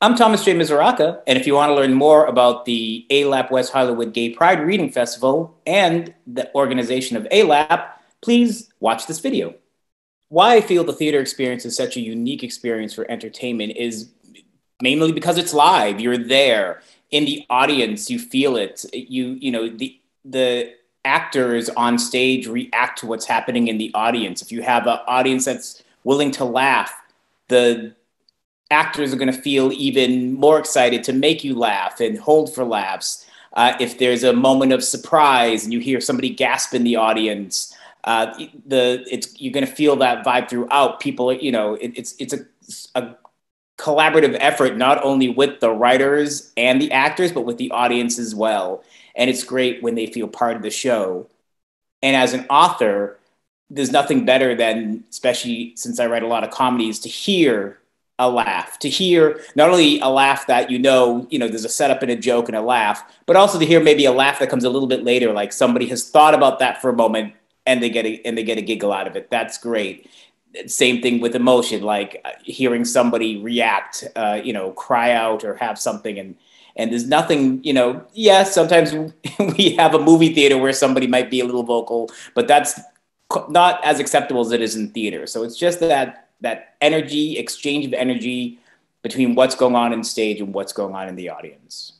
I'm Thomas J. Misuraca, and if you want to learn more about the ALAP West Hollywood Gay Pride Reading Festival and the organization of ALAP, please watch this video. Why I feel the theater experience is such a unique experience for entertainment is mainly because it's live. You're there in the audience, you feel it. The actors on stage react to what's happening in the audience. If you have an audience that's willing to laugh, the actors are going to feel even more excited to make you laugh and hold for laughs. If there's a moment of surprise and you hear somebody gasp in the audience, you're going to feel that vibe throughout. People, it's a collaborative effort, not only with the writers and the actors, but with the audience as well. And it's great when they feel part of the show. And as an author, there's nothing better than, especially since I write a lot of comedies, to hear a laugh, to hear not only a laugh that there's a setup and a joke and a laugh, but also to hear maybe a laugh that comes a little bit later, like somebody has thought about that for a moment and they get a giggle out of it. That's great. Same thing with emotion, like hearing somebody react, cry out or have something, and there's nothing, sometimes we have a movie theater where somebody might be a little vocal, but that's not as acceptable as it is in theater. So it's just that energy, exchange of energy between what's going on in stage and what's going on in the audience.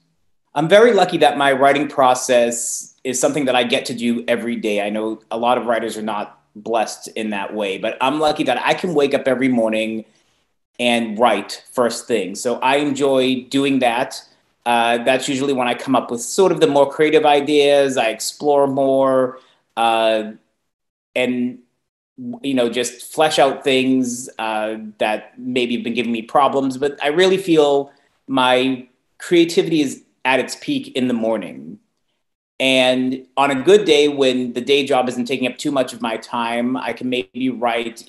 I'm very lucky that my writing process is something that I get to do every day. I know a lot of writers are not blessed in that way, but I'm lucky that I can wake up every morning and write first thing. So I enjoy doing that. That's usually when I come up with sort of the more creative ideas. I explore more and just flesh out things that maybe have been giving me problems. But I really feel my creativity is at its peak in the morning. And on a good day, when the day job isn't taking up too much of my time, I can maybe write,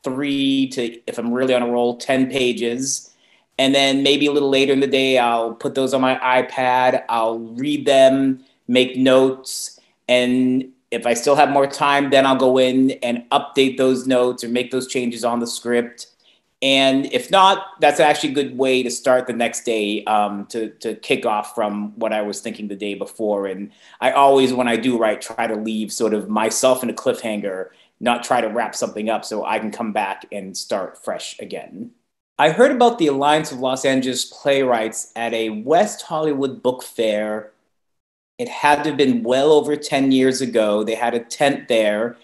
3 to, if I'm really on a roll, 10 pages. And then maybe a little later in the day, I'll put those on my iPad. I'll read them, make notes, and if I still have more time, then I'll go in and update those notes or make those changes on the script. And if not, that's actually a good way to start the next day, to kick off from what I was thinking the day before. And I always, when I do write, try to leave sort of myself in a cliffhanger, not try to wrap something up so I can come back and start fresh again. I heard about the Alliance of Los Angeles Playwrights at a West Hollywood book fair. It had to have been well over 10 years ago. They had a tent there.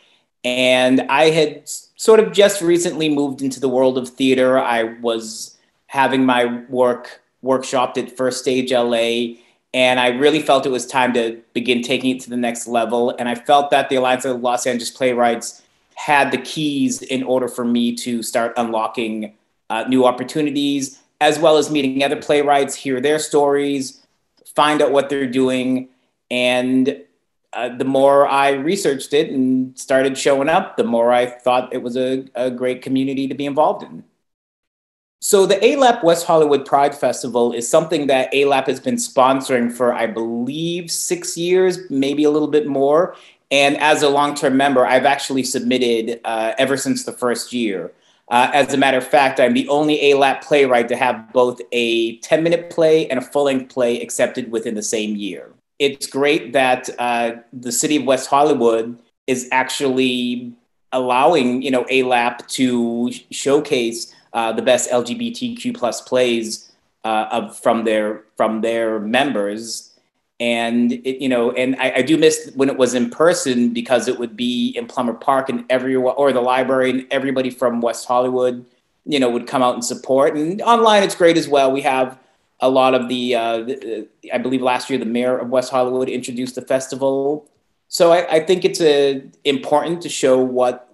And I had sort of just recently moved into the world of theater. I was having my work workshopped at First Stage LA. And I really felt it was time to begin taking it to the next level. And I felt that the Alliance of Los Angeles Playwrights had the keys in order for me to start unlocking new opportunities, as well as meeting other playwrights, hear their stories, find out what they're doing. And the more I researched it and started showing up, the more I thought it was a great community to be involved in. So the ALAP West Hollywood Pride Festival is something that ALAP has been sponsoring for, I believe, 6 years, maybe a little bit more. And as a long-term member, I've actually submitted ever since the first year. As a matter of fact, I'm the only ALAP playwright to have both a 10-minute play and a full-length play accepted within the same year. It's great that the city of West Hollywood is actually allowing, ALAP to showcase the best LGBTQ plus plays from their members. And I do miss when it was in person, because it would be in Plummer Park and everyone, or the library, and everybody from West Hollywood, would come out and support. And online, it's great as well. We have a lot of I believe last year, the mayor of West Hollywood introduced the festival. So I think it's important to show what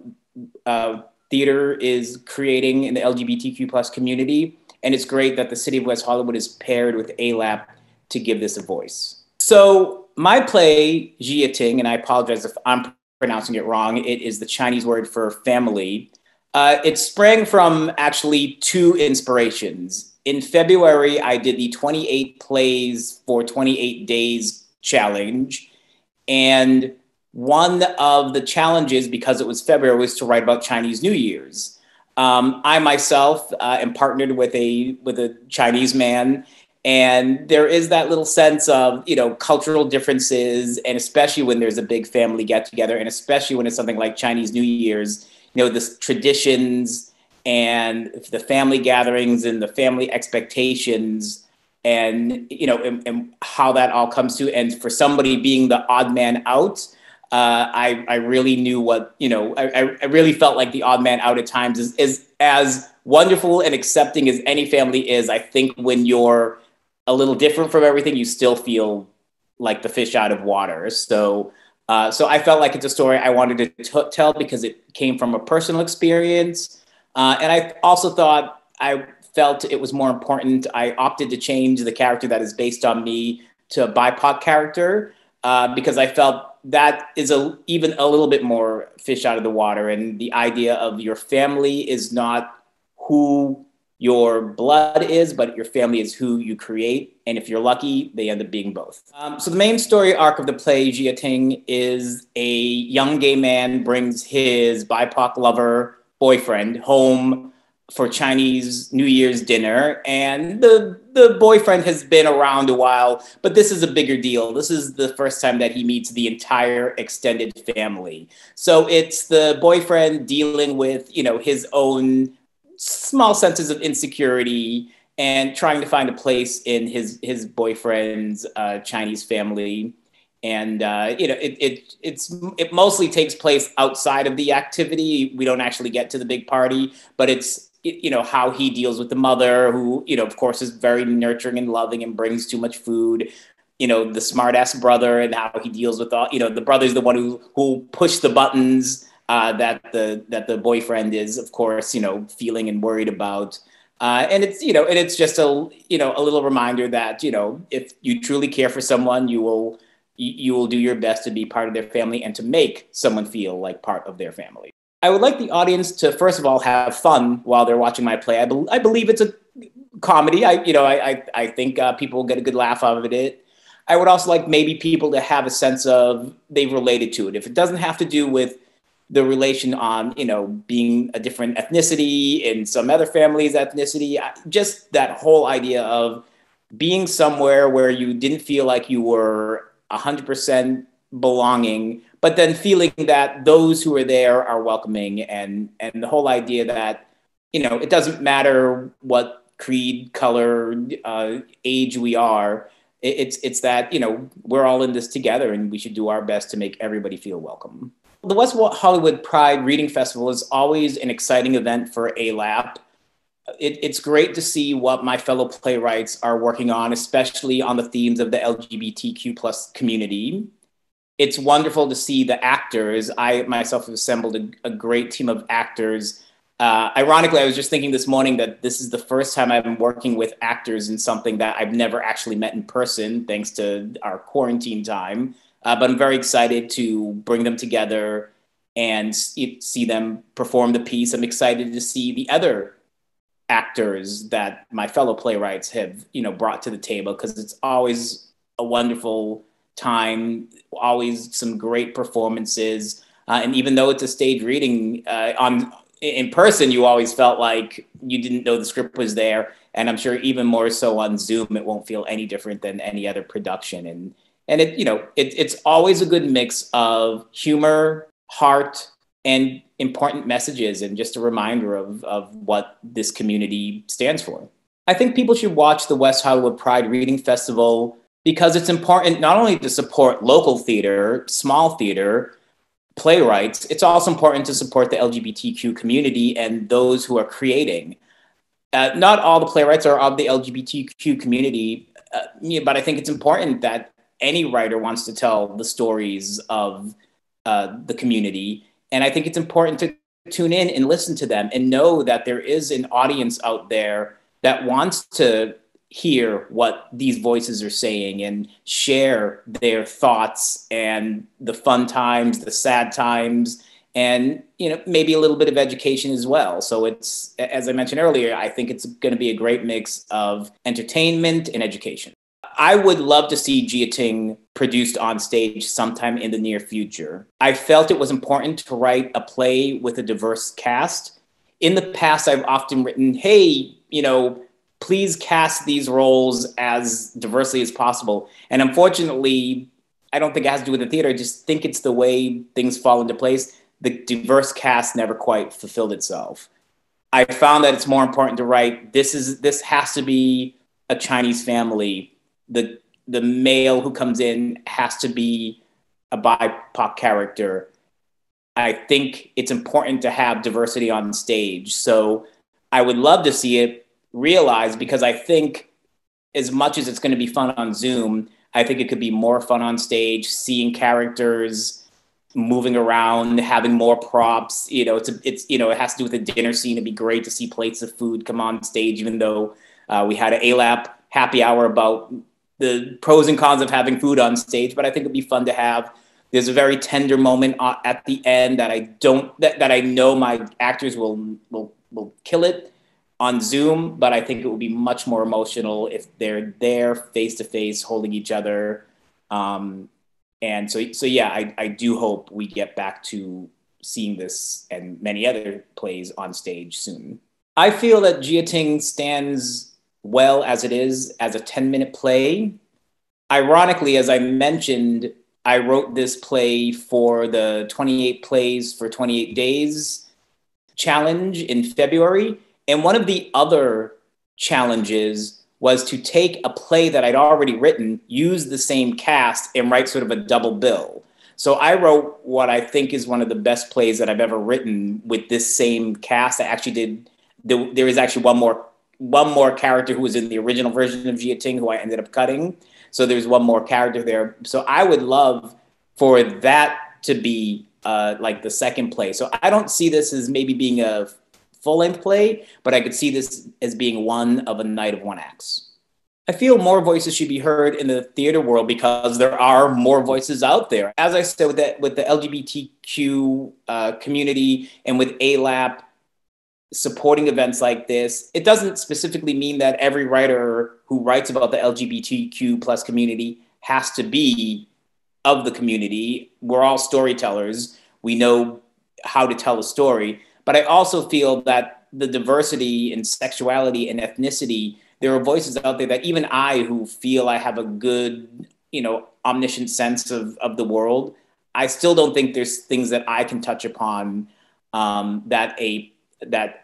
theater is creating in the LGBTQ plus community. And it's great that the city of West Hollywood is paired with ALAP to give this a voice. So my play, Jiating, and I apologize if I'm pronouncing it wrong, it is the Chinese word for family. It sprang from actually 2 inspirations. In February, I did the 28 plays for 28 days challenge. And one of the challenges, because it was February, was to write about Chinese New Year's. I myself am partnered with a Chinese man, and there is that little sense of, cultural differences, and especially when there's a big family get together, and especially when it's something like Chinese New Year's, the traditions and the family gatherings and the family expectations, and and how that all comes to. And for somebody being the odd man out, I really knew what, I really felt like the odd man out at times is as wonderful and accepting as any family is. I think when you're a little different from everything, you still feel like the fish out of water. So I felt like it's a story I wanted to tell because it came from a personal experience. And I also I felt it was more important. I opted to change the character that is based on me to a BIPOC character because I felt that is even a little bit more fish out of the water. And the idea of your family is not who your blood is, but your family is who you create. And if you're lucky, they end up being both. So the main story arc of the play, Jiating, is a young gay man brings his BIPOC lover boyfriend home for Chinese New Year's dinner. And the boyfriend has been around a while, but this is a bigger deal. This is the first time that he meets the entire extended family. So it's the boyfriend dealing with, his own small senses of insecurity and trying to find a place in his boyfriend's Chinese family. And it mostly takes place outside of the activity. We don't actually get to the big party, but it's how he deals with the mother, who of course is very nurturing and loving and brings too much food. The smart ass brother, and how he deals with all. The brother's the one who pushed the buttons that the boyfriend is, of course, feeling and worried about. And it's just a little reminder that if you truly care for someone, you will do your best to be part of their family and to make someone feel like part of their family. I would like the audience to, first of all, have fun while they're watching my play. I believe it's a comedy. I think people will get a good laugh out of it. I would also like maybe people to have a sense of they've related to it. If it doesn't have to do with the relation on, being a different ethnicity in some other family's ethnicity, just that whole idea of being somewhere where you didn't feel like you were 100% belonging, but then feeling that those who are there are welcoming, and the whole idea that, it doesn't matter what creed, color, age we are. It's that, we're all in this together and we should do our best to make everybody feel welcome. The West Hollywood Pride Reading Festival is always an exciting event for ALAP. It's great to see what my fellow playwrights are working on, especially on the themes of the LGBTQ plus community. It's wonderful to see the actors. I myself have assembled a great team of actors. Ironically, I was just thinking this morning that this is the first time I've been working with actors in something that I've never actually met in person, thanks to our quarantine time. But I'm very excited to bring them together and see them perform the piece. I'm excited to see the other actors that my fellow playwrights have, brought to the table, because it's always a wonderful time, always some great performances. And even though it's a stage reading in person, you always felt like you didn't know the script was there. And I'm sure even more so on Zoom, it won't feel any different than any other production. And it's always a good mix of humor, heart, and important messages, and just a reminder of what this community stands for. I think people should watch the West Hollywood Pride Reading Festival because it's important not only to support local theater, small theater, playwrights, it's also important to support the LGBTQ community and those who are creating. Not all the playwrights are of the LGBTQ community, but I think it's important that any writer wants to tell the stories of the community. And I think it's important to tune in and listen to them and know that there is an audience out there that wants to hear what these voices are saying and share their thoughts and the fun times, the sad times, and maybe a little bit of education as well. So it's, as I mentioned earlier, I think it's going to be a great mix of entertainment and education. I would love to see Jiating produced on stage sometime in the near future. I felt it was important to write a play with a diverse cast. in the past, I've often written, hey, please cast these roles as diversely as possible. And unfortunately, I don't think it has to do with the theater. I just think it's the way things fall into place. The diverse cast never quite fulfilled itself. I found that it's more important to write, this has to be a Chinese family. The male who comes in has to be a BIPOC character. I think it's important to have diversity on stage. So I would love to see it realized, because I think as much as it's going to be fun on Zoom, I think it could be more fun on stage, seeing characters moving around, having more props. It has to do with the dinner scene. It'd be great to see plates of food come on stage, even though we had an ALAP happy hour about the pros and cons of having food on stage. But I think it'd be fun to have. There's a very tender moment at the end that I know my actors will kill it on Zoom, but I think it would be much more emotional if they're there face to face, holding each other. And so yeah, I do hope we get back to seeing this and many other plays on stage soon. I feel that Jiating stands well as it is, as a 10-minute play. Ironically, as I mentioned, I wrote this play for the 28 Plays for 28 Days challenge in February. And one of the other challenges was to take a play that I'd already written, use the same cast, and write sort of a double bill. So I wrote what I think is one of the best plays that I've ever written with this same cast. I actually did, there is actually one more character who was in the original version of Jiating who I ended up cutting. So there's one more character there. So I would love for that to be like the second play. So I don't see this as maybe being a full-length play, but I could see this as being one of a night of one acts. I feel more voices should be heard in the theater world because there are more voices out there. As I said, with the LGBTQ community and with ALAP supporting events like this, it doesn't specifically mean that every writer who writes about the LGBTQ plus community has to be of the community. We're all storytellers. We know how to tell a story. But I also feel that the diversity in sexuality and ethnicity, there are voices out there that even I, who feel I have a good, omniscient sense of the world, I still don't think there's things that I can touch upon that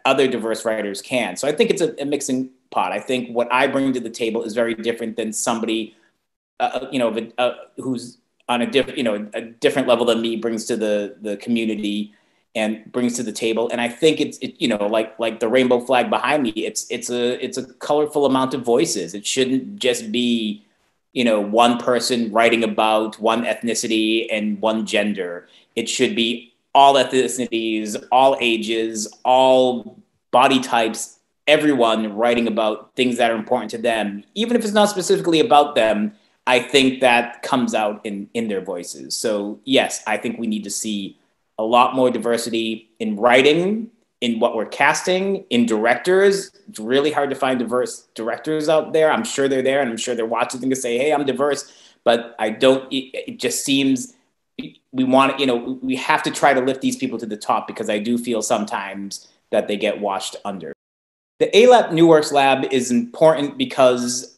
other diverse writers can. So I think it's a mixing pot. I think what I bring to the table is very different than somebody, who's on a different level than me brings to the community and brings to the table. And I think it's like the rainbow flag behind me. It's a colorful amount of voices. It shouldn't just be, one person writing about one ethnicity and one gender. It should be all ethnicities, all ages, all body types, everyone writing about things that are important to them. Even if it's not specifically about them, I think that comes out in their voices. So yes, I think we need to see a lot more diversity in writing, in what we're casting, in directors. It's really hard to find diverse directors out there. I'm sure they're there, and I'm sure they're watching and say, hey, I'm diverse, but it just seems we have to try to lift these people to the top, because I do feel sometimes that they get washed under. The ALAP New Works Lab is important because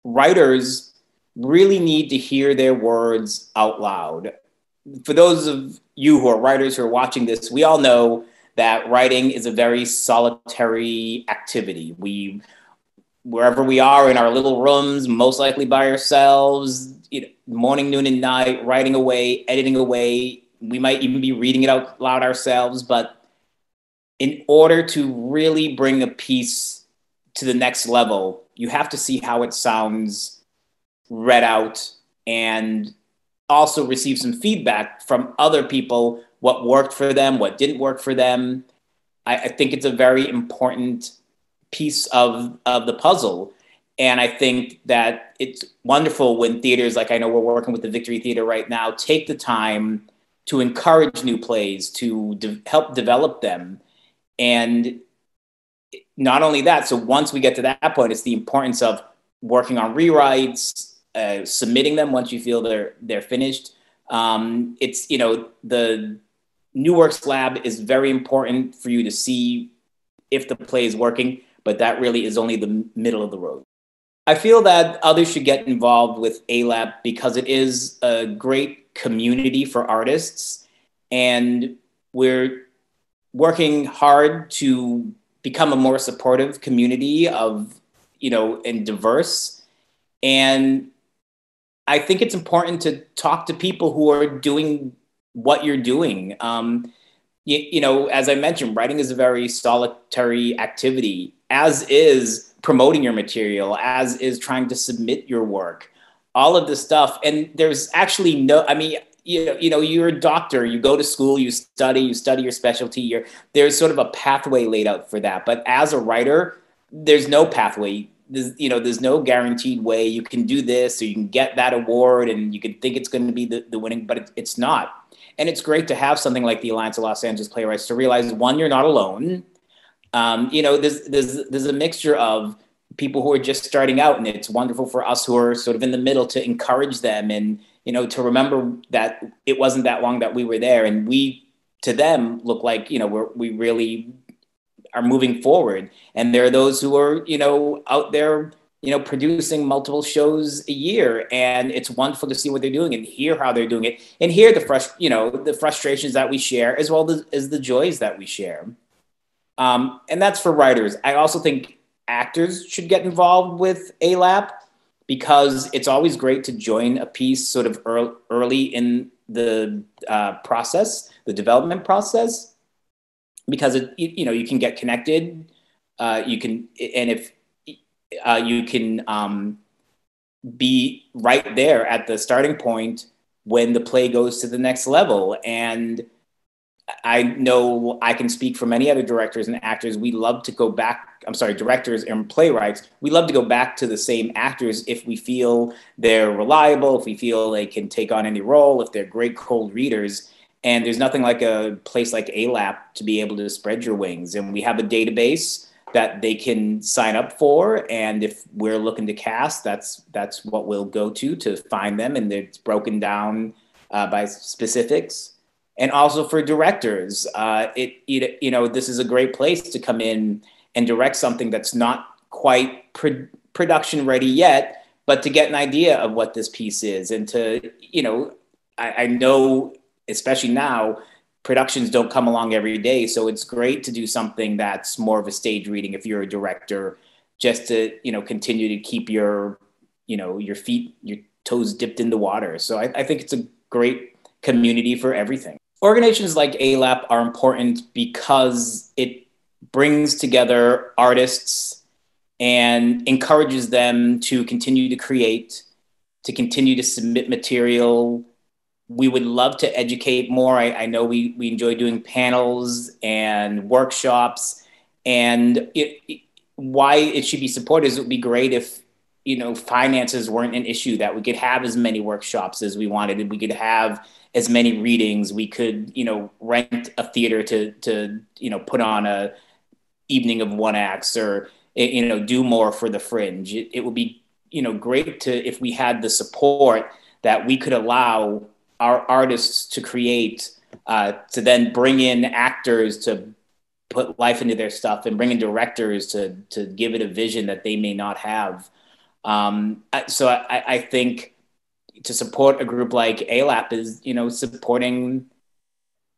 writers really need to hear their words out loud. For those of you who are writers who are watching this, we all know that writing is a very solitary activity. Wherever we are in our little rooms, most likely by ourselves, morning, noon, and night, writing away, editing away. We might even be reading it out loud ourselves. But in order to really bring a piece to the next level, you have to see how it sounds read out, and also receive some feedback from other people, what worked for them, what didn't work for them. I think it's a very important piece of the puzzle. And I think that it's wonderful when theaters, like I know we're working with the Victory Theater right now, take the time to encourage new plays, to help develop them. And not only that, so once we get to that point, it's the importance of working on rewrites, submitting them once you feel they're finished. It's, the New Works Lab is very important for you to see if the play is working, but that really is only the middle of the road. I feel that others should get involved with ALAP because it is a great community for artists, and we're working hard to become a more supportive community of, and diverse. And I think it's important to talk to people who are doing what you're doing. As I mentioned, writing is a very solitary activity, as is promoting your material, as is trying to submit your work, all of this stuff. And there's actually you're a doctor, you go to school, you study your specialty, there's sort of a pathway laid out for that. But as a writer, there's no pathway. There's no guaranteed way you can do this or you can get that award and you can think it's going to be the winning, but it's not. And it's great to have something like the Alliance of Los Angeles Playwrights to realize, one, you're not alone. There's a mixture of people who are just starting out, and it's wonderful for us who are sort of in the middle to encourage them and, to remember that it wasn't that long that we were there, and we, to them, look like, we really are moving forward. And there are those who are, out there, producing multiple shows a year, and it's wonderful to see what they're doing and hear how they're doing it and hear the frustrations that we share as well as the joys that we share. And that's for writers. I also think actors should get involved with ALAP because it's always great to join a piece sort of early in the process, the development process, because you can get connected. You can be right there at the starting point when the play goes to the next level. And I know I can speak for many other directors and actors. We love to go back. Directors and playwrights. We love to go back to the same actors if we feel they're reliable, if we feel they can take on any role, if they're great cold readers. And there's nothing like a place like ALAP to be able to spread your wings. And we have a database that they can sign up for. And if we're looking to cast, that's what we'll go to find them. And it's broken down by specifics. And also for directors, this is a great place to come in and direct something that's not quite production ready yet, but to get an idea of what this piece is. And to, I know, especially now, productions don't come along every day. So it's great to do something that's more of a stage reading if you're a director, just to, continue to keep your feet, your toes dipped in the water. So I think it's a great community for everything. Organizations like ALAP are important because it brings together artists and encourages them to continue to create, to continue to submit material. We would love to educate more. I know we enjoy doing panels and workshops, and why it should be supported is it would be great if, finances weren't an issue, that we could have as many workshops as we wanted. We could have as many readings. We could, rent a theater to put on a evening of one acts, or, do more for the fringe. It would be, great if we had the support that we could allow our artists to create, to then bring in actors to put life into their stuff, and bring in directors to give it a vision that they may not have. So I think to support a group like ALAP is, supporting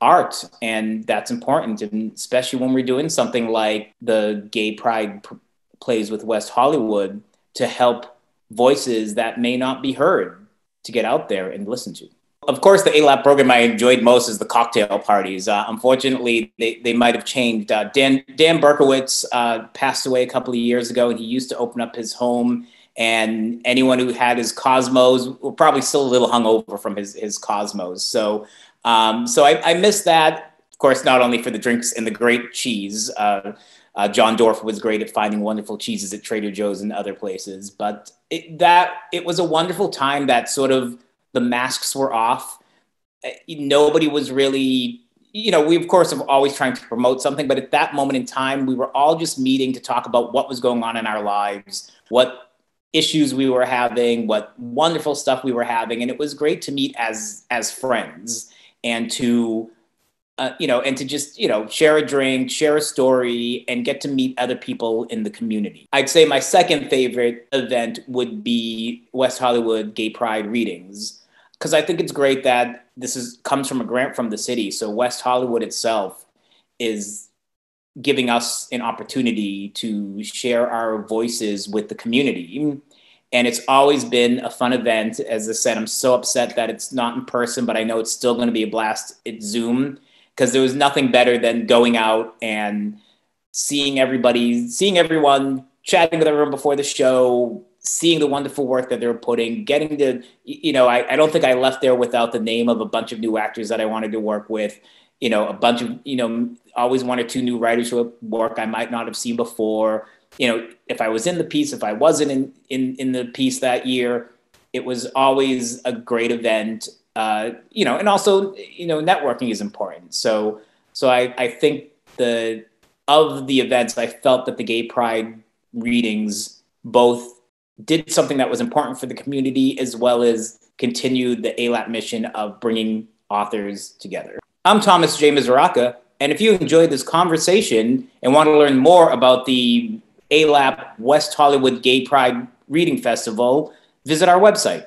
art, and that's important, and especially when we're doing something like the Gay Pride plays with West Hollywood, to help voices that may not be heard to get out there and listen to. Of course, the ALAP program I enjoyed most is the cocktail parties. Unfortunately, they might have changed. Dan Berkowitz passed away a couple of years ago, and he used to open up his home, and anyone who had his Cosmos were probably still a little hungover from his Cosmos. So I miss that. Of course, not only for the drinks and the great cheese. John Dorf was great at finding wonderful cheeses at Trader Joe's and other places, but it was a wonderful time that sort of the masks were off. Nobody was really, we of course are always trying to promote something, but at that moment in time, we were all just meeting to talk about what was going on in our lives, what issues we were having, what wonderful stuff we were having. And it was great to meet as friends and to and to just, share a drink, share a story, and get to meet other people in the community. I'd say my second favorite event would be West Hollywood Gay Pride readings, because I think it's great that comes from a grant from the city. So West Hollywood itself is giving us an opportunity to share our voices with the community. And it's always been a fun event. As I said, I'm so upset that it's not in person, but I know it's still going to be a blast at Zoom, because there was nothing better than going out and seeing everyone, chatting with everyone before the show, seeing the wonderful work that they're putting, getting to, I don't think I left there without the name of a bunch of new actors that I wanted to work with, a bunch of, always one or two new writers who work I might not have seen before. If I was in the piece, if I wasn't in the piece that year, it was always a great event, and also, networking is important. So I think of the events, I felt that the Gay Pride readings both did something that was important for the community, as well as continued the ALAP mission of bringing authors together. I'm Thomas J. Misuraca, and if you enjoyed this conversation and want to learn more about the ALAP West Hollywood Gay Pride Reading Festival, visit our website.